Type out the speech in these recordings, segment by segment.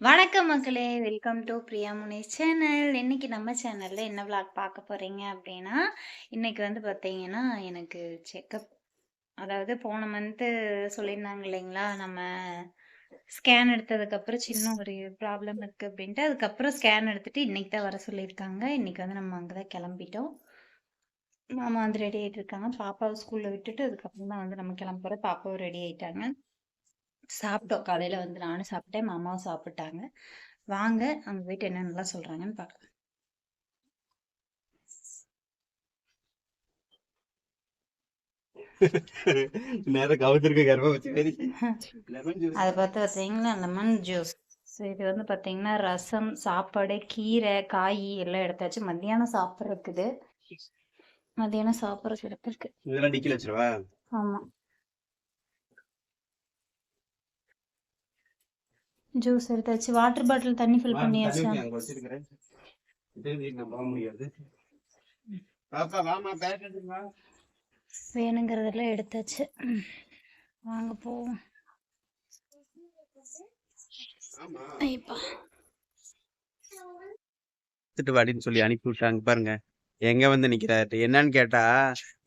வணக்கம் மக்களே! Welcome to Priya Munees channel. இன்னைக்கு நம்ம சேனல்ல என்ன விளாக் பார்க்க போறீங்க அப்படின்னா, இன்னைக்கு வந்து பார்த்தீங்கன்னா, எனக்கு செக்கப் அதாவது போன மந்த்து சொல்லியிருந்தாங்க இல்லைங்களா? நம்ம ஸ்கேன் எடுத்ததுக்கப்புறம் சின்ன ஒரு ப்ராப்ளம் இருக்கு அப்படின்ட்டு, அதுக்கப்புறம் ஸ்கேன் எடுத்துட்டு இன்னைக்கு தான் வர சொல்லியிருக்காங்க. இன்னைக்கு வந்து நம்ம அங்க தான் கிளம்பிட்டோம். மாமா வந்து ரெடி ஆயிட்டு இருக்காங்க. பாப்பாவ ஸ்கூல்ல விட்டுட்டு அதுக்கப்புறம் தான் வந்து நம்ம கிளம்ப போறோம். பாப்பாவும் ரெடி ஆயிட்டாங்க. சாப்பிட்டோம். காலையில வந்து நானும் சாப்பிட்டேன். மாமாவும் சாப்பிட்டாங்க. வாங்க அங்க போயிட்டு என்னென்னலாம் சொல்றாங்கன்னு பார்க்கலாம். நேரம் கவுத்திருக்க கர்ப்பம் சரி லெமன் ஜூஸ் அத பார்த்து பார்த்தீங்கன்னா, லெமன் ஜூஸ். இது வந்து பார்த்தீங்கன்னா, ரசம், சாப்பாடு, கீரை, காய் எல்லாம் எடுத்தாச்சு. மத்தியானம் சாப்பிட்றதுக்குது. மத்தியானம் சாப்பிட்றதுக்கு எடுத்துருக்கு. இதெல்லாம் டிக்கில வச்சிருவா. ஆமா. ஜூஸ் எடுத்தாச்சு. வாட்டர் பாட்டில் தண்ணி ஃபில் பண்ணியாச்சா? அங்க வச்சிருக்கிறேன். நான் போக முடியாது. பாப்பா வாமா பேக் எடுத்துமா. வேணுங்கிறதெல்லாம் எடுத்தாச்சு. வாங்க போவோம். ஐயப்பா. வாடின்னு சொல்லி அனுப்பி விட்டாங்க பாருங்க. எங்க வந்து நிக்கிறாரு என்னன்னு கேட்டா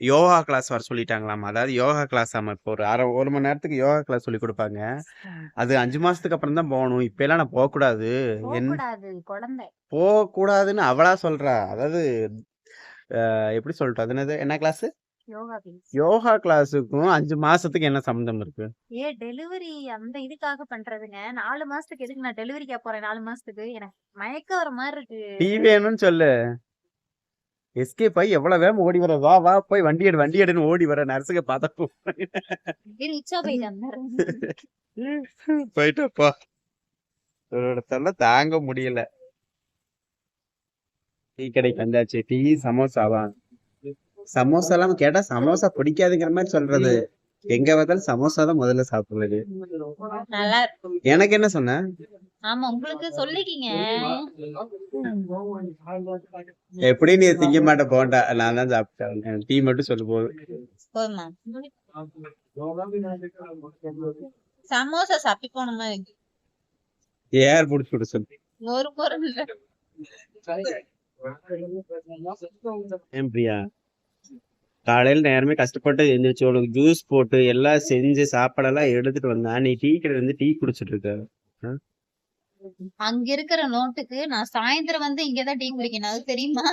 யோகா கிளாஸ் வர சொல்லிட்டாங்களாமா. அதாவது யோகா கிளாஸ் ஆமா. இப்போ ஒரு மணி நேரத்துக்கு யோகா கிளாஸ் சொல்லி கொடுப்பாங்க. அது 5 மாசத்துக்கு அப்புறம் தான் போகணும். இப்ப எல்லாம் நான் போக கூடாது. குழந்தை. போக கூடாதுன்னு அவளா சொல்றா. அதாவது எப்படி சொல்லிட்டு அது என்ன கிளாஸ்? யோகா கிளாஸுக்கும் 5 மாசத்துக்கு என்ன சம்பந்தம் இருக்கு? டெலிவரி அந்த இதுக்காக பண்றதுங்க. 4 மாசத்துக்கு எதுக்கு நான் டெலிவரிக்கா போறேன் 4 மாசத்துக்கு? எனக்கு மயக்கம் வர மாரி இருக்கு. டீ வேணும்னு சொல்லு. எஸ்கேப் ஆகி எவ்வளவு வேகம் ஓடி வர. வா வா போய் வண்டி எடுன்னு ஓடி வர நர்ஸுக்கு பார்த்தா போயிட்டப்பா. தொல்லை தாங்க முடியல. டீ கடைக்கு வந்தாச்சு. டீ சமோசாவா? சமோசா எல்லாம் கேட்டா சமோசா பிடிக்காதுங்கிற மாதிரி சொல்றது. எங்க பார்த்தாலும் சமோசா தான் முதல்ல சாப்பிடுறது. நல்லா இருக்கும். எனக்கு என்ன சொன்ன? ஆமா உங்களுக்கு சொல்லிக்கீங்க. எப்படி நீ திங்க மாட்ட போண்டா நான் தான் சாப்பிட்டேன். டீ மட்டும் சொல்லு போது. போதுமா? சமோசா சாப்பி போன மாதிரி ஏர் புடிச்சு விட சொல்லு. ஒரு பொருள் இல்ல. ஏன் பிரியா காலையில நேரமே கஷ்டப்பட்டு எழுந்திரிச்சு உனக்கு ஜூஸ் போட்டு எல்லாம் செஞ்சு சாப்பாடெல்லாம் எடுத்துட்டு வந்தா நீ டீ கடையில இருந்து டீ குடிச்சிட்டு இருக்க. அங்க இருக்கிற நோட்டுக்கு நான் சாயந்தரம் வந்து இங்கதான் டீ குடிக்கணும் அது தெரியுமா?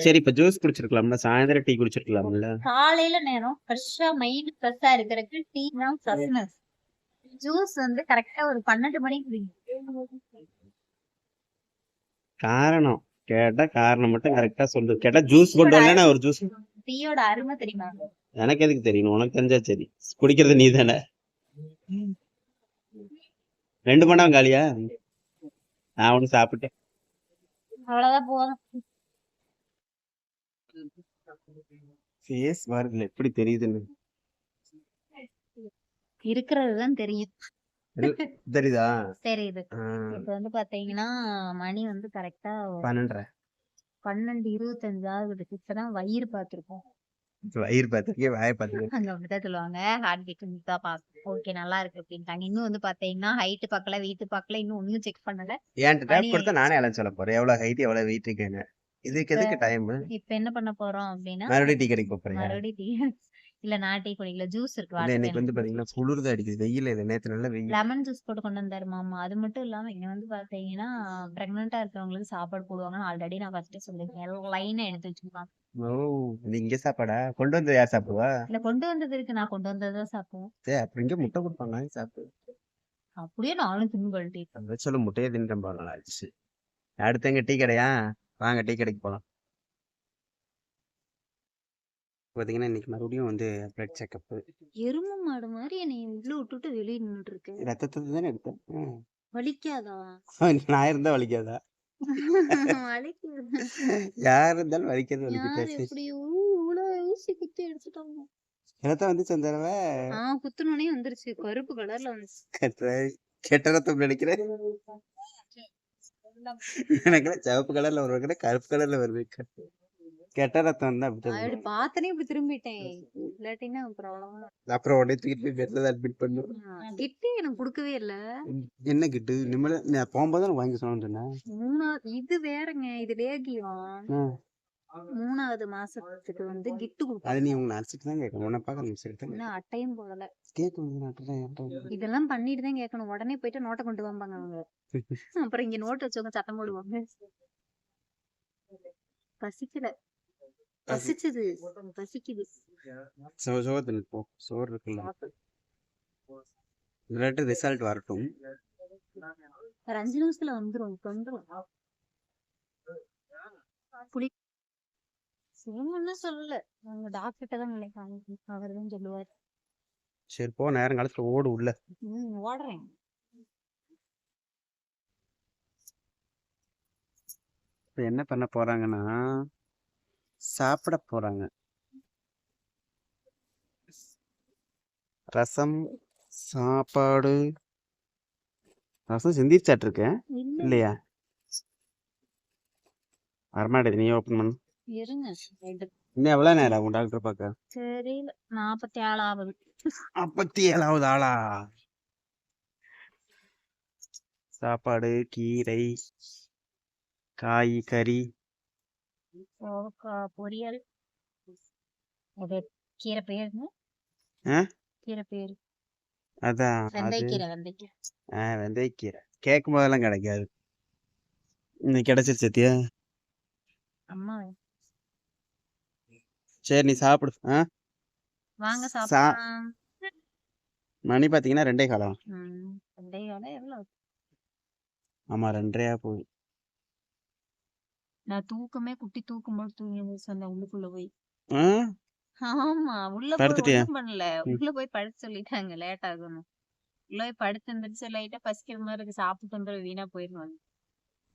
சரி இப்ப ஜூஸ் குடிச்சிருக்கலாம்ல. சாயந்தரம் டீ குடிச்சிருக்கலாம்ல. காலையில நேரம் ஃப்ரெஷ்ஷா மைண்ட் ஃப்ரெஷ்ஷா இருக்கிறதுக்கு டீ தான் ஃப்ரெஷ்னஸ். ஜூஸ் வந்து கரெக்டா ஒரு 12 மணிக்கு குடிக்கணும். காரணம் கேட்டா காரணம் மட்டும் கரெக்டா சொல்லு. கேட்டா ஜூஸ் கொண்டு வரல ஒரு ஜூஸ். டீயோட அருமை தெரியுமா? எனக்கு எதுக்கு தெரியணும்? உனக்கு தெரிஞ்சா சரி. குடிக்கிறது நீ தானே. 2 மணி நேரம் காலியா? நான் ஒண்ணு சாப்பிட்டேன். அவ்வளவுதான் போதும். ஃபேஸ் பாருங்க எப்படி தெரியுதுன்னு. இருக்கிறதுதான் தெரியும். தெரியுதா? தெரியுது. இப்ப வந்து பாத்தீங்கன்னா மணி வந்து கரெக்டா 12:30. 12:25 ஆகுது. இப்பதான் வயிறு பார்த்திருக்கோம். வயிறு பார்த்துருக்கேன் வாயை பார்த்துருக்கேன். அங்க அப்படிதான் சொல்லுவாங்க. ஹார்ட் பீட் தான் பார்க்கணும். ஓகே நல்லா இருக்கு அப்படின்ட்டாங்க. இன்னும் வந்து பாத்தீங்கன்னா ஹைட் பார்க்கல, வெயிட் பார்க்கல, இன்னும் ஒண்ணும் செக் பண்ணல. ஏன்ட்டு டேப் கொடுத்தா நானே எல்லாம் சொல்ல போறேன். எவ்வளவு ஹைட் எவ்வளவு வெயிட் இருக்கேன்னு. இதுக்கு எதுக்கு டைம்? இப்ப என்ன பண்ண போறோம் அப்படின்னா மறுபடியும் டீ கடைக்கு போறேன். மறுபடியும் டீ இல்ல நான் டீ குடிக்கல. ஜூஸ் இருக்கு. இல்ல இன்னைக்கு வந்து பாத்தீங்கன்னா குளிர் தான் அடிக்குது. வெயில் இல்ல. நேத்து நல்ல வெயில். லெமன் ஜூஸ் போட்டு கொண்டு வந்தாரு மாமா. அது மட்டும் இல்லாம இங்க வந்து பாத்தீங்கன்னா பிரெக்னெண்டா இருக்கிறவங்களுக்கு சாப்பாடு போடுவாங்கன்னு ஆல்ரெடி நான் ஃபர்ஸ்டே சொல்லிருக்கேன். லைனா எடுத்து வச்சிருக்காங்க. ஓ இது இங்க சாப்பாடா? கொண்டு வந்து யார் சாப்பிடுவா? இல்ல கொண்டு வந்தது இருக்கு. நான் கொண்டு வந்ததான் சாப்பிடுவோம். சரி அப்புறம் இங்க முட்டை கொடுப்பாங்க வாங்கி சாப்பிடு. அப்படியே நானும் தின்னு கழட்டிட்டேன். அதை சொல்ல முட்டையே தின்றேன் போல ஆச்சு. அடுத்து எங்க டீ கடையா? வாங்க டீ கடைக்கு போலாம். பாத்தீங்கன்னா இன்னைக்கு மறுபடியும் வந்து பிளட் செக்அப். எருமை மாடு மாதிரி என்னை உள்ள விட்டுட்டு வெளியே நின்னுட்டு இருக்கு. ரத்தத்தை தானே எடுத்தேன். வலிக்காதா? நான் இருந்தா வலிக்காதா? வலிக்குது. யார் இருந்தாலும் வலிக்கிறது யார் வலிக்கிட்டு. எப்படியோ இவ்வளவு ஊசி குத்தி எடுத்துட்டாங்க. ரத்தம் வந்துச்சு அந்த தடவை. குத்துனோடனே வந்துருச்சு. கருப்பு கலர்ல வந்துச்சு. கெட்ட ரத்தம் நினைக்கிறேன். எனக்கு சிவப்பு கலர்ல வருவாங்க கருப்பு கலர்ல வருது. கெட்ட ரத்தம் தான் பாத்தனே இப்படி திரும்பிட்டேன். இல்லாட்டினா ப்ராப்ளம். அப்புறம் உடனே தூக்கிட்டு போய் பெட்ல தான் அட்மிட் பண்ணும். கிட்டு எனக்கு கொடுக்கவே இல்ல. என்ன கிட்டு நிம்மல நான் போகும்போது தான் வாங்கி சொன்னேன். 3வது இது வேறங்க, இது லேகியம். 3வது மாசத்துக்கு வந்து கிட்டு அது கொடுப்பாங்க. நீ உங்க நர்ஸுக்கு தான் கேட்கணும். உன்னை பார்க்க நர்ஸுக்கு தான் இன்னும் அட்டையும் போடல. கேட்கணும். இதெல்லாம் பண்ணிட்டு தான் கேட்கணும். உடனே போயிட்டு நோட்டை கொண்டு வாம்பாங்க அவங்க. அப்புறம் இங்க நோட்டு வச்சவங்க சத்தம் போடுவாங்க. பசிக்கல, பசிச்சுது, பசிக்குது. சோறு தின்னு போ. சோறு இருக்குல்ல. இல்லாட்டி ரிசல்ட் வரட்டும். ஒரு 5 நிமிஷத்துல வந்துரும். புளி ஒன்னும் சொல்லல. அவங்க டாக்டர்கிட்ட தான் நினைப்பாங்க. அவர் தான் சொல்லுவார். சரி போ, நேரம் காலத்துல ஓடு உள்ள. ஓடுறேன். இப்ப என்ன பண்ண போறாங்கன்னா சாப்பிட போறாங்க. ரசம் சாப்பாடு. ரசம் சிந்திச்சாட்டு இருக்கேன் இல்லையா? வரமாட்டேது, நீ ஓப்பன் பண்ணு. இருங்க. இன்னும் எவ்வளவு நேரம் ஆகும் டாக்டர் பார்க்க? தெரியல. 47வது. 47வது ஆளா? சாப்பாடு, கீரை, காய், கறி, பொரியல். அது கீரை பேருங்க. கீரை பேரு அதான் வெந்தயக்கீரை. வெந்தயக்கீரை கேட்கும் போதெல்லாம் கிடைக்காது. இன்னைக்கு கிடைச்சிருச்சு சத்தியா. அம்மா சரி நீ சாப்பிடு. வாங்க சாப்பிடலாம். மணி பாத்தீங்கன்னா 2:15. 2:15 எவ்வளவு? ஆமா 2:30 போகுது. நான் தூக்கமே குட்டி தூக்கும்போது தூங்கி சொன்னேன் உள்ளுக்குள்ள போய். ஆமா உள்ள போய் ஒண்ணும் பண்ணல. உள்ள போய் படுத்து சொல்லிட்டாங்க லேட் ஆகணும். உள்ள போய் படுத்து இருந்துச்சு. லைட்டா பசிக்கிற மாதிரி இருக்கு. சாப்பிட்டு வந்து வீணா போயிருவாங்க.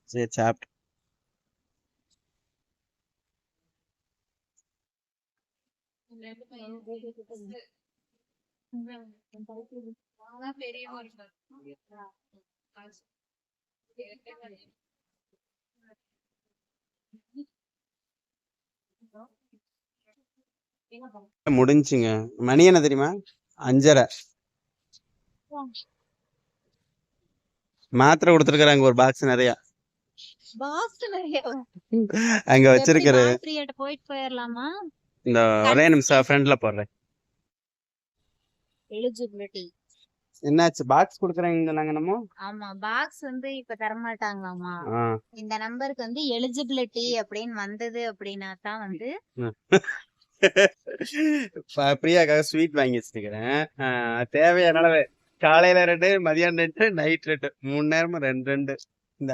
சரி சாப்பிட்டு. முடிஞ்சுங்க. மணி என்ன தெரியுமா? 5:30. மாத்திரை கொடுத்துருக்காங்க ஒரு பாக்ஸ் நிறைய. அங்க வச்சிருக்கிற போயிட்டு போயிடலாமா? இந்த ஒரே நிமிஷம் ஃப்ரெண்ட்ல போடுறேன். எலிஜிபிலிட்டி என்னாச்சு? பாக்ஸ் கொடுக்குறாங்க நாங்க நம்ம. ஆமா பாக்ஸ் வந்து இப்ப தர மாட்டாங்களாமா. இந்த நம்பருக்கு வந்து எலிஜிபிலிட்டி அப்படின்னு வந்தது அப்படின்னா தான் வந்து பிரியாக்காக ஸ்வீட் வாங்கி வச்சிருக்கிறேன். தேவையான அளவு காலையில 2, மதியானம் 2, நைட் 2, 3 நேரமும் 2. இந்த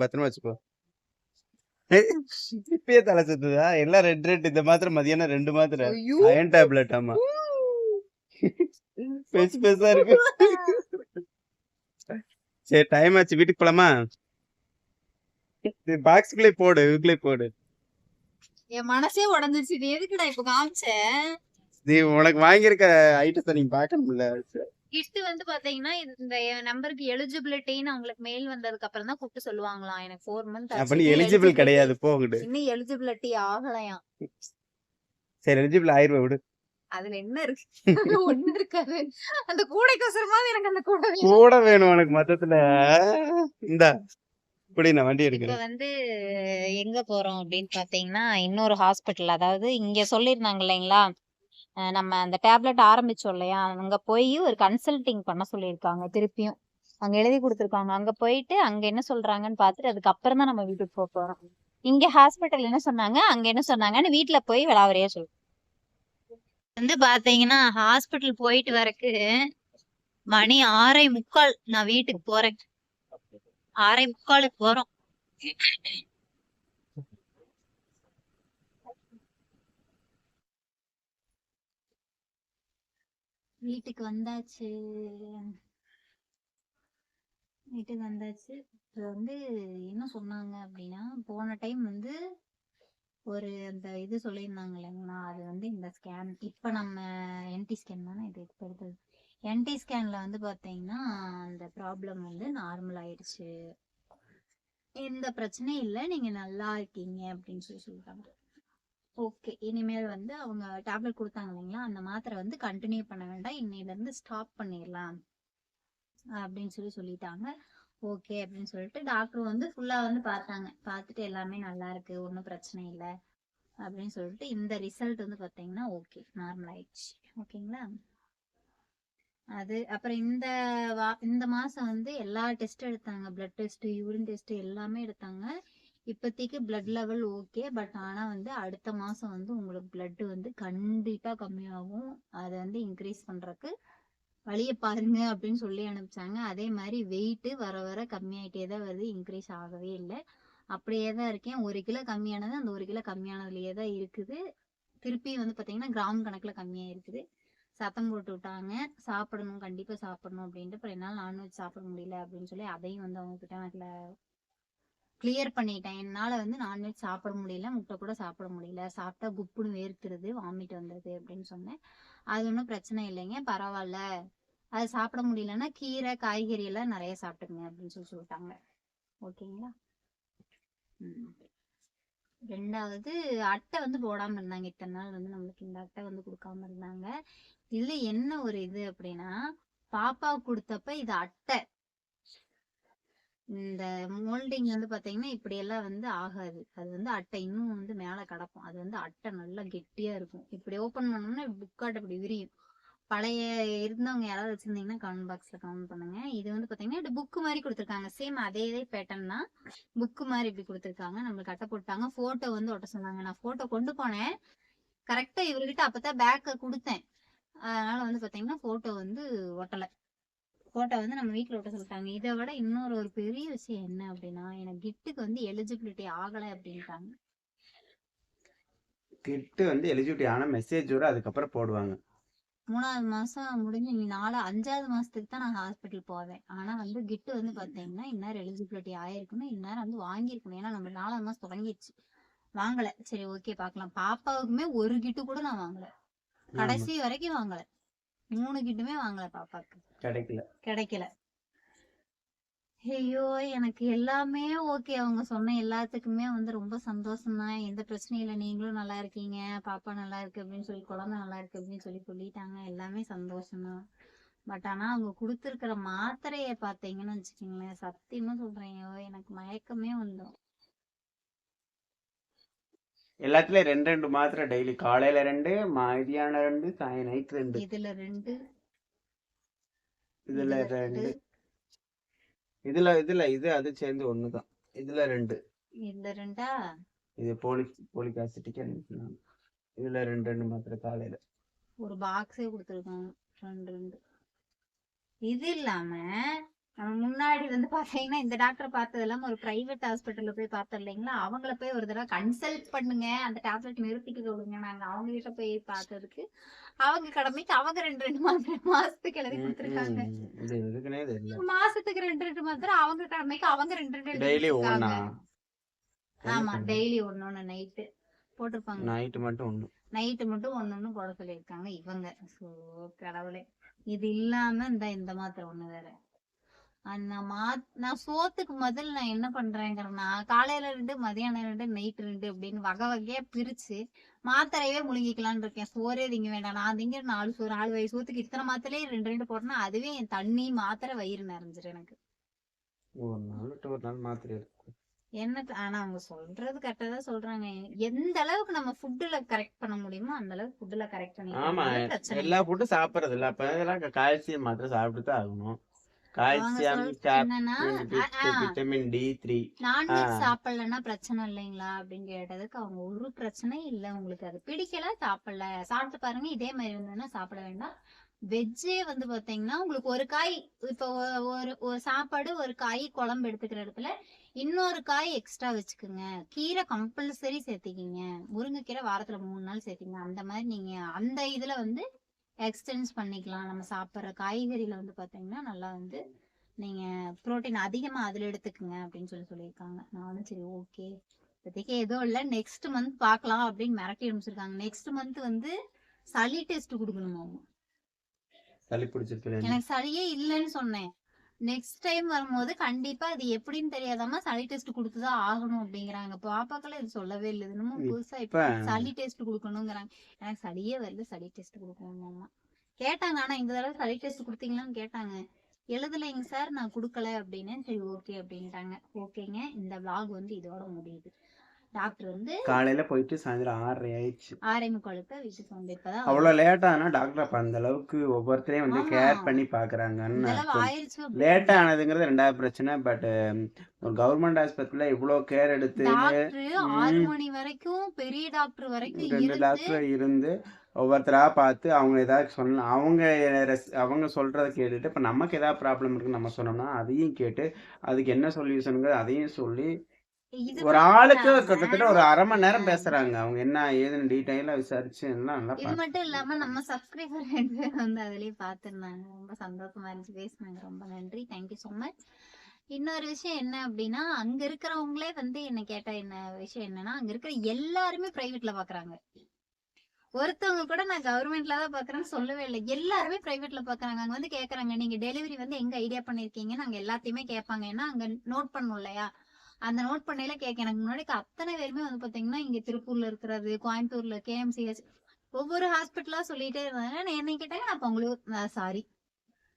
பத்திரமா வச்சுக்கோ. இப்பயே தலை சுத்துதா? எல்லாம் 2. இந்த மாத்திரை மதியானம் 2 மாத்திரை அயன் டேப்லெட். ஆமா பெருசா இருக்கு. சரி டைம் ஆச்சு, வீட்டுக்கு போலாமா? பாக்ஸ்குள்ளே போடு, இதுக்குள்ளே போடு. என் மனசே உடஞ்சிருச்சு. இது எதுக்குடா இப்ப காமிச்ச? நீ உனக்கு வாங்கியிருக்க ஐட்டத்தை நீங்க பாக்கணும்ல. கிஃப்ட் வந்து பாத்தீங்கன்னா இந்த நம்பருக்கு எலிஜிபிலிட்டின்னு உங்களுக்கு மெயில் வந்ததுக்கு அப்புறம் தான் கூப்பிட்டு சொல்லுவாங்களாம். எனக்கு 4 months ஆச்சு. அப்ப நீ எலிஜிபிள் கிடையாது, போகுது. இன்னும் எலிஜிபிலிட்டி ஆகலையாம். சரி எலிஜிபிள் ஆயிருவ விடு. அதுல என்ன இருக்கு? ஒண்ணு இருக்காது. அந்த கூடைக்கோசரமாவது எனக்கு அந்த கூட வேணும் உனக்கு மொத்தத்துல. இந்தா இப்படி நான் வண்டி எடுக்கிறேன். இப்ப வந்து எங்க போறோம் அப்படின்னு பாத்தீங்கன்னா இன்னொரு ஹாஸ்பிட்டல். அதாவது இங்க சொல்லிருந்தாங்க இல்லைங்களா, நம்ம அந்த டேப்லெட் ஆரம்பிச்சோம் இல்லையா, அங்க போய் ஒரு கன்சல்டிங் பண்ண சொல்லியிருக்காங்க. திருப்பியும் அங்க எழுதி கொடுத்துருக்காங்க. அங்க போயிட்டு அங்க என்ன சொல்றாங்கன்னு பாத்துட்டு அதுக்கப்புறம் தான் நம்ம வீட்டுக்கு போக போறோம். இங்க ஹாஸ்பிட்டல் என்ன சொன்னாங்க, அங்க என்ன சொன்னாங்கன்னு வீட்டுல போய் விளாவறையா சொல்லு. வந்து பாத்தீங்கன்னா ஹாஸ்பிட்டல் போயிட்டு வரக்கு மணி 6:45. நான் வீட்டுக்கு போறேன். 6:45 போறோம். வீட்டுக்கு வந்தாச்சு. இப்ப வந்து என்ன சொன்னாங்க அப்படின்னா, போன டைம் வந்து ஒரு அந்த இது சொல்லியிருந்தாங்க இல்லைங்களா, அது வந்து இந்த ஸ்கேன். இப்ப நம்ம என்டி ஸ்கேன் தானே இது எடுத்தது. என்டி ஸ்கேன்ல வந்து பாத்தீங்கன்னா அந்த ப்ராப்ளம் வந்து நார்மல் ஆயிடுச்சு, எந்த பிரச்சனையும் இல்லை, நீங்க நல்லா இருக்கீங்க அப்படின்னு சொல்லிட்டாங்க. ஓகே. இனிமேல் வந்து அவங்க டேப்லெட் குடுத்தாங்க இல்லைங்களா? அந்த மாத்திரை வந்து கன்டின்யூ பண்ண வேண்டாம். இன்னையிலருந்து ஸ்டாப் பண்ணிரலாம். அப்படின்னு சொல்லிட்டாங்க. ஓகே அப்படின்னு சொல்லிட்டு டாக்டர் வந்து ஃபுல்லா வந்து பார்த்தாங்க. பார்த்துட்டு எல்லாமே நல்லா இருக்கு. ஒண்ணும் பிரச்சனை இல்ல. அப்படின்னு சொல்லிட்டு இந்த ரிசல்ட் வந்து பார்த்தீங்கன்னா, ஓகே. நார்மல் ஆயிடுச்சு. ஓகேங்களா? அது அப்புறம் இந்த மாசம் வந்து எல்லா டெஸ்ட் எடுத்தாங்க. பிளட் டெஸ்ட், யூரின் டெஸ்ட் எல்லாமே எடுத்தாங்க. இப்போதைக்கு பிளட் லெவல் ஓகே. பட் ஆனா வந்து அடுத்த மாசம் வந்து உங்களுக்கு பிளட் வந்து கண்டிப்பா கம்மியாகும். அதை வந்து இன்க்ரீஸ் பண்றதுக்கு வழிய பாருங்க அப்படின்னு சொல்லி அனுப்பிச்சாங்க. அதே மாதிரி வெயிட் வர வர கம்மியாயிட்டே தான் வருது. இன்க்ரீஸ் ஆகவே இல்லை. அப்படியே தான் இருக்கேன். 1 கிலோ கம்மியானது அந்த 1 கிலோ கம்மியானதுலயே தான் இருக்குது. திருப்பி வந்து பாத்தீங்கன்னா கிராம் கணக்குல கம்மியா இருக்குது. சத்தம் போட்டு விட்டாங்க. சாப்பிடணும், கண்டிப்பா சாப்பிடணும் அப்படின்ட்டு. அப்புறம் என்னால நான்வெஜ் சாப்பிட முடியல அப்படின்னு சொல்லி அதையும் வந்து அவங்க கிட்ட நான் கிளியர் பண்ணிட்டேன். என்னால வந்து நான்வெஜ் சாப்பிட முடியல, முட்டை கூட சாப்பிட முடியல, சாப்பிட்டா குப்புன்னு வேர்த்துருது, வாமிட் வந்துருது அப்படின்னு சொன்னேன். அது ஒன்றும் பிரச்சனை இல்லைங்க, பரவாயில்ல, அது சாப்பிட முடியலன்னா கீரை காய்கறி எல்லாம் நிறைய சாப்பிட்டுங்க அப்படின்னு சொல்லிட்டாங்க. ஓகேங்களா? ரெண்டாவது அட்டை வந்து போடாம இருந்தாங்க. இத்தனை நாள் வந்து நம்மளுக்கு இந்த அட்டை வந்து கொடுக்காம இருந்தாங்க. இதுல என்ன ஒரு இது அப்படின்னா, பாப்பா கொடுத்தப்ப இது அட்டை, இந்த மோல்டிங் வந்து பாத்தீங்கன்னா இப்படி எல்லாம் வந்து ஆகாது. அது வந்து அட்டை இன்னும் வந்து மேல கிடக்கும். அது வந்து அட்டை நல்லா கெட்டியா இருக்கும். இப்படி ஓபன் பண்ணோம்னா புக்காட்ட இப்படி விரியும். பழைய இருந்தவங்க யாராவது வச்சிருந்தீங்கன்னா கமெண்ட் பாக்ஸ்ல கமெண்ட் பண்ணுங்க. இது வந்து பாத்தீங்கன்னா இது புக்கு மாதிரி கொடுத்துருக்காங்க. சேம் அதே பேட்டர்ன் தான். புக்கு மாதிரி இப்படி கொடுத்துருக்காங்க. நம்மளுக்கு அட்டை போட்டாங்க. போட்டோ வந்து ஒட்ட சொன்னாங்க. நான் போட்டோ கொண்டு போனேன். கரெக்டா இவர்கிட்ட அப்பதான் பேக்க கொடுத்தேன். அதனால வந்து பாத்தீங்கன்னா போட்டோ வந்து ஒட்டல. போட்டோ வந்து நம்ம வீட்டுல ஒட்ட சொல்லிட்டாங்க. இதை விட இன்னொரு ஒரு பெரிய விஷயம் என்ன அப்படின்னா, எனக்கு கிட்டுக்கு வந்து எலிஜிபிலிட்டி ஆகலை அப்படின்ட்டாங்க. கிட்டு வந்து எலிஜிபிலிட்டி ஆன மெசேஜ் வரும், அதுக்கப்புறம் போடுவாங்க. 3வது மாசம் முடிஞ்சு நீ 5வது மாசத்துக்கு தான் நான் ஹாஸ்பிட்டல் போவேன். ஆனா வந்து கிட்டு வந்து பாத்தீங்கன்னா இந்நேரம் எலிஜிபிலிட்டி ஆயிருக்கணும், இந்நேரம் வந்து வாங்கியிருக்கணும். ஏன்னா நம்ம 4வது மாசம் தொடங்கிடுச்சு, வாங்கல. சரி ஓகே பாக்கலாம். பாப்பாவுக்குமே ஒரு கிட்டு கூட நான் வாங்கல, கடைசி வரைக்கும் வாங்கல. 3 கிட்டுமே வாங்கல பாப்பாக்கு, கிடைக்கல. ஐயோ எனக்கு எல்லாமே ஓகே. அவங்க சொன்ன எல்லாத்துக்குமே வந்து ரொம்ப சந்தோஷம் தான். எந்த பிரச்சனையும் இல்லை, நீங்களும் நல்லா இருக்கீங்க, பாப்பா நல்லா இருக்கு அப்படின்னு சொல்லி, குழந்தை நல்லா இருக்கு அப்படின்னு சொல்லிட்டாங்க. எல்லாமே சந்தோஷம் தான். பட் ஆனா அவங்க கொடுத்துருக்கிற மாத்திரைய பாத்தீங்கன்னு வச்சுக்கோங்களேன், சத்தியமா சொல்றேன், எனக்கு மயக்கமே வந்துடும். எல்லாத்துலயும் 2 மாத்திரை டெய்லி, காலையில 2, மதியானம் 2, நைட் 2. இதுல 2, இதுல 2, இதுல இது அது சேர்ந்து 1 தான். இதுல 2, இதுல 2ஆ? இது போலிக் ஆசிட்டிக். இதுல 2 மாத்திரை காலையில. ஒரு பாக்ஸே கொடுத்துருக்காங்க 2. இது இல்லாம நம்ம முன்னாடி வந்து பாத்தீங்கன்னா இந்த டாக்டரை பார்த்தது இல்லாம ஒரு பிரைவேட் ஹாஸ்பிட்டல்ல போய் பார்த்தோம் இல்லைங்களா, அவங்கள போய் ஒரு தடவை கன்சல்ட் பண்ணுங்க, அந்த டேப்லெட் நிறுத்திட்டு கொடுங்க. நாங்க அவங்க கிட்ட போய் பார்த்ததுக்கு அவங்க கடமைக்கு அவங்க 2 மாசத்துக்கு எழுதி கொடுத்துருக்காங்க. மாசத்துக்கு 2 மாத்திரை, அவங்க கடமைக்கு அவங்க 2 டெய்லி ஒண்ணா? ஆமா, டெய்லி 1 நைட்டு போட்டிருப்பாங்க. நைட்டு மட்டும் ஒண்ணு போட சொல்லியிருக்காங்க இவங்க. சோ கடவுளே, இது இல்லாம இந்த மாத்திரை 1 வேற. நான் சோத்துக்கு முதல்ல நான் என்ன பண்றேங்கிறேன்னா, காலையில 2, மதியானம் 2, நைட் 2 அப்படின்னு வகை வகையா பிரிச்சு மாத்திரையே முழுங்கிக்கலான்னு இருக்கேன். சோறே திங்க வேண்டாம். நான் திங்கிற 4 சோறு, 4 வயசு சோத்துக்கு இத்தனை மாத்திரையே 2 போட்டேன்னா அதுவே என் தண்ணி மாத்திரை வயிறு நிறைஞ்சிரும் எனக்கு. ஒரு நாள் மாத்திரை இருக்கு என்ன. ஆனா அவங்க சொல்றது கரெக்டா தான் சொல்றாங்க. எந்த அளவுக்கு நம்ம ஃபுட்ல கரெக்ட் பண்ண முடியுமோ அந்த அளவுக்கு ஃபுட்ல கரெக்ட் பண்ணி. ஆமா, எல்லா ஃபுட்டும் சாப்பிடுறது இல்ல. அப்ப இதெல்லாம் கால்சியம் மாத்திரை சாப்பிட்டு தான் ஆகணும். Calcium, vitamin D3. நான்வெஜ் சாப்பிடலன்னா பிரச்சனை இல்லைங்களா அப்படின்னு கேட்டதுக்கு அவங்க ஒரு பிரச்சனையும் இல்லை, உங்களுக்கு அது பிடிக்கல சாப்பிடல, சாப்பிட்டு பாருங்க, இதே மாதிரி இருந்ததுன்னா சாப்பிட வேண்டாம். வெஜ்ஜே வந்து பாத்தீங்கன்னா உங்களுக்கு ஒரு காய், இப்போ ஒரு சாப்பாடு ஒரு காய் குழம்பு எடுத்துக்கிற இடத்துல இன்னொரு காய் எக்ஸ்ட்ரா வச்சுக்கோங்க. கீரை கம்பல்சரி சேர்த்திக்கிங்க. முருங்கைக்கீரை வாரத்துல 3 நாள் சேர்த்திங்க. அந்த மாதிரி நீங்க அந்த இதுல வந்து எக்ஸ்டென்ஸ் பண்ணிக்கலாம். நம்ம சாப்பிட்ற காய்கறியில வந்து பாத்தீங்கன்னா நல்லா வந்து நீங்க புரோட்டீன் அதிகமா அதுல எடுத்துக்குங்க அப்படின்னு சொல்லியிருக்காங்க. நான் வந்து சரி ஓகே, இப்போதைக்கு எதுவும் இல்லை, நெக்ஸ்ட் மந்த் பார்க்கலாம் அப்படின்னு மிரட்டி அனுப்பிச்சிருக்காங்க. நெக்ஸ்ட் மந்த் வந்து சளி டெஸ்ட் கொடுக்கணுமா? சளி பிடிச்சிருக்கு. எனக்கு சளியே இல்லைன்னு சொன்னேன். நெக்ஸ்ட் டைம் வரும்போது கண்டிப்பா அது எப்படின்னு தெரியாதாம சளி டெஸ்ட் குடுத்துதான் ஆகணும் அப்படிங்கிறாங்க. பாப்பாக்கெல்லாம் இது சொல்லவே இல்ல. இன்னமும் புதுசா இப்ப இப்ப சளி டெஸ்ட் குடுக்கணுங்கிறாங்க. எனக்கு சளியே வரல, சளி டெஸ்ட் குடுக்கணுமாமா. கேட்டாங்க. ஆனா இந்த தடவை சளி டெஸ்ட் குடுத்தீங்களான்னு கேட்டாங்க. எழுதலைங்க சார், நான் குடுக்கல அப்படின்னு. சரி ஓகே அப்படின்ட்டாங்க. ஓகேங்க, இந்த vlog வந்து இதோட முடியுது. டாக்டர் வந்து காலையில போயிட்டு சாயந்தரம் 6:30 ஆயிடுச்சு. 6:45 வீட்டுக்கு வந்து இப்பதான் அவ்வளவு லேட் ஆனா டாக்டர் அப்ப அந்த அளவுக்கு ஒவ்வொருத்தரையும் வந்து ஆமா கேர் பண்ணி பாக்குறாங்கன்னு இந்த அளவு அர்த்தம். ஆயிருச்சு லேட் அப்படின்னு. ஆனதுங்கிறது ரெண்டாவது பிரச்சனை. பட் ஒரு கவர்மெண்ட் ஆஸ்பத்திரியில இவ்வளவு கேர் எடுத்து டாக்டர் 6 ம், மணி வரைக்கும் பெரிய டாக்டர் வரைக்கும் 2 இருந்து டாக்டர் இருந்து ஒவ்வொருத்தரா பார்த்து அவங்க ஏதாவது சொன்ன அவங்க சொல்றதை கேட்டுட்டு இப்ப நமக்கு ஏதாவது ப்ராப்ளம் இருக்குன்னு நம்ம சொன்னோம்னா அதையும் கேட்டு அதுக்கு என்ன சொல்யூஷனுங்க அதையும் சொல்லி இது ஒரு மட்டும் ஆளுக்கு இல்லாம கிட்டத்தட்ட ஒரு 1/2 மணி நேரம் பேசுறாங்க. அவங்க என்ன ஏதுன்னு டீட்டெயிலா விசாரிச்சு எல்லாம் நல்லா இது மட்டும் இல்லாம நம்ம சப்ஸ்கிரைபர் 2 பேர் வந்து அதுலயே பாத்துருந்தாங்க. ரொம்ப சந்தோஷமா இருந்துச்சு, பேசினாங்க. ரொம்ப நன்றி, தேங்க்யூ so மச். இன்னொரு விஷயம் என்ன அப்படின்னா, அங்க இருக்கிறவங்களே வந்து என்ன கேட்ட என்ன விஷயம் என்னன்னா, அங்க இருக்கிற எல்லாருமே பிரைவேட்ல பாக்குறாங்க. ஒருத்தவங்க கூட நான் கவர்மெண்ட்ல தான் பாக்குறேன்னு சொல்லவே இல்லை. எல்லாருமே பிரைவேட்ல பாக்குறாங்க. அங்க வந்து கேக்குறாங்க, நீங்க டெலிவரி வந்து எங்க ஐடியா பண்ணிருக்கீங்க, நாங்க எல்லாத்தையுமே கேட்பாங்க. ஏன்னா அங்க நோட் பண்ணும் இல்லையா, அந்த நோட் பண்ணையில கேட்க எனக்கு முன்னாடி அத்தனை பேருமே வந்து பாத்தீங்கன்னா இங்க திருப்பூர்ல இருக்கிறது, கோயம்புத்தூர்ல கேஎம்சிஹெச், ஒவ்வொரு ஹாஸ்பிட்டலா சொல்லிட்டே இருந்தாங்க. நான் என்னை கேட்டாங்க, நான் அப்ப உங்களுக்கு சாரி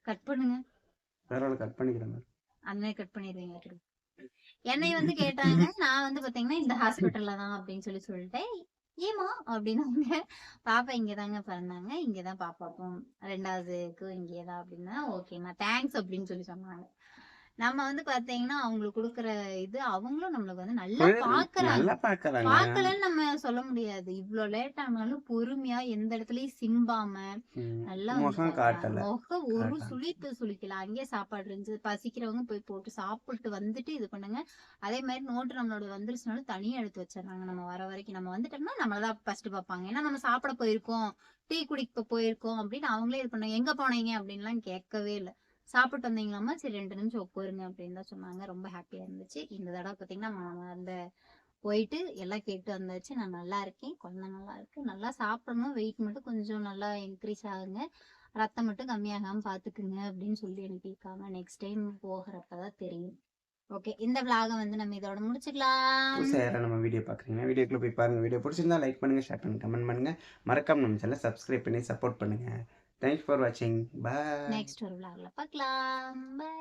கட் பண்ணுங்க, பரவாயில்ல கட் பண்ணிக்கிறேன். அந்த மாதிரி கட் பண்ணிடுவீங்க. என்னை வந்து கேட்டாங்க. நான் வந்து பாத்தீங்கன்னா இந்த ஹாஸ்பிட்டல்ல தான் அப்படின்னு சொல்லிட்டேன். ஏமா அப்படின்னாங்க. பாப்பா இங்கதாங்க பிறந்தாங்க, இங்கதான் பாப்பாக்கும் 2வதுக்கும் இங்கேதான் அப்படின்னா. ஓகேம்மா தேங்க்ஸ் அப்படின்னு சொன்னாங்க. நம்ம வந்து பாத்தீங்கன்னா அவங்களுக்கு குடுக்குற இது அவங்களும் நம்மளுக்கு வந்து நல்லா பாக்குறாங்க. நல்லா பாக்குறாங்க. பாக்கலன்னு நம்ம சொல்ல முடியாது. இவ்ளோ லேட் ஆனாலும் பொறுமையா எந்த இடத்துலயும் சிம்பாம நல்லா வந்து முகம் பாக்குறாங்க. காட்டல. முகம் ஒரு சுளிக்கல. அங்கேயே சாப்பாடு இருந்துச்சு. பசிக்கிறவங்க போய் போட்டு சாப்பிட்டு வந்துட்டு இது பண்ணுங்க. அதே மாதிரி நோட்டு நம்மளோட வந்துருச்சுனாலும் தனியா எடுத்து வச்சிடறாங்க. நம்ம வர வரைக்கும் நம்ம வந்துட்டோம்னா நம்மளதான் ஃபர்ஸ்ட் பார்ப்பாங்க. ஏன்னா நம்ம சாப்பிட போயிருக்கோம், டீ குடிக்க போயிருக்கோம் அப்படின்னு அவங்களே இது பண்ணாங்க. எங்க போனீங்க அப்படின்லாம் கேட்கவே இல்லை. சாப்பிட்டு வந்தீங்களாமா, சரி 2 நிமிஷம் உட்காருங்க அப்படின்னு தான் சொன்னாங்க. ரொம்ப ஹாப்பியா இருந்துச்சு. இந்த தடவை பாத்தீங்கன்னா அந்த போயிட்டு எல்லாம் கேட்டு வந்தாச்சு. நான் நல்லா இருக்கேன், குழந்தை நல்லா இருக்கு, நல்லா சாப்பிடணும், வெயிட் மட்டும் கொஞ்சம் நல்லா இன்க்ரீஸ் ஆகுங்க, ரத்தம் மட்டும் கம்மியாகாம பாத்துக்குங்க அப்படின்னு சொல்லி அனுப்பியிருக்காங்க. நெக்ஸ்ட் டைம் போகிறப்பதான் தெரியும். ஓகே, இந்த vlog வந்து நம்ம இதோட முடிச்சுக்கலாம். புதுசா யாராவது நம்ம வீடியோ பார்க்குறீங்க, வீடியோக்குள்ள போய் பாருங்க. வீடியோ பிடிச்சிருந்தா லைக் பண்ணுங்க, ஷேர் பண்ணுங்க, கமெண்ட் பண்ணுங்க. மறக்காம நம்ம சேனலை சப்ஸ்கிரைப் பண்ணி சப்போர்ட் பண்ணுங்க. தேங்க்ஸ் ஃபார் வாட்சிங். பாய். நெக்ஸ்ட் ஒரு vlogல பார்க்கலாம். பை.